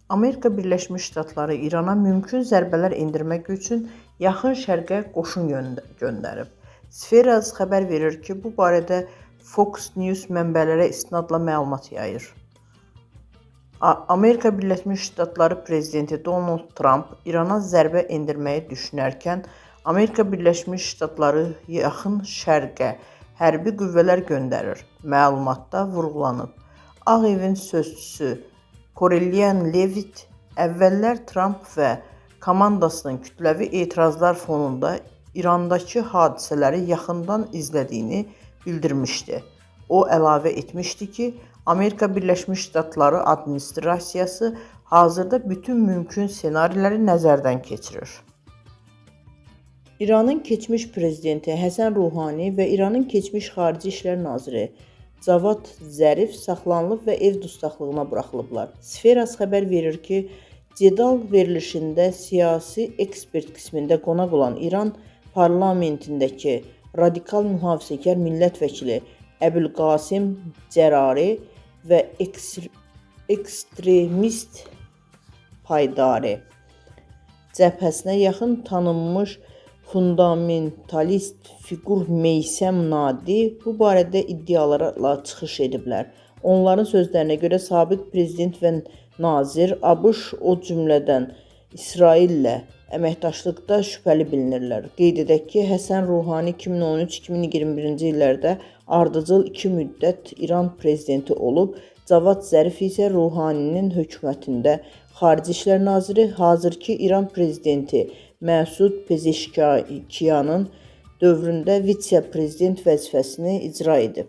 Amerika Birləşmiş Ştatları İrana mümkün zərbələr endirmək üçün Yaxın Şərqə qoşun göndərib. Sferas xəbər verir ki, bu barədə Fox News mənbələrə istinadla məlumat yayır. Amerika Birləşmiş Ştatları prezidenti Donald Trump İrana zərbə endirməyi düşünərkən Amerika Birləşmiş Ştatları Yaxın Şərqə hərbi qüvvələr göndərir. Məlumatda vurğulanıb. Ağ Evin sözçüsü Karoline Leavitt əvvəllər Trump və komandasının kütləvi etirazlar fonunda İrandakı hadisələri yaxından izlədiyini bildirmişdi. O əlavə etmişdi ki, Amerika Birləşmiş Ştatları administrasiyası hazırda bütün mümkün ssenariləri nəzərdən keçirir. İranın keçmiş prezidenti Həsən Ruhani və İranın keçmiş Xarici İşlər naziri Cavad Zərif saxlanılıb və ev dustaqlığına buraxılıblar. Sferas xəbər verir ki, Cedal verilişində siyasi ekspert qismində qonaq olan İran parlamentindəki radikal mühafizəkar millət vəkili Əbülqasim Cərari və ekstremist Paydari cəbhəsinə yaxın tanınmış fundamentalist fiqur Meysəm Nadi bu barədə iddialarla çıxış ediblər. Onların sözlərinə görə sabiq prezident və nazir ABŞ o cümlədən İsraillə əməkdaşlıqda şübhəli bilinirlər. Qeyd edək ki, Həsən Ruhani 2013-2021-ci illərdə ardıcıl 2 müddət İran prezidenti olub, Cavad Zərif isə Ruhaninin hökumətində Xarici İşlər naziri, hazırki İran prezidenti Məsud Pezeşkiyanın dövründə vitse-prezident vəzifəsini icra edib.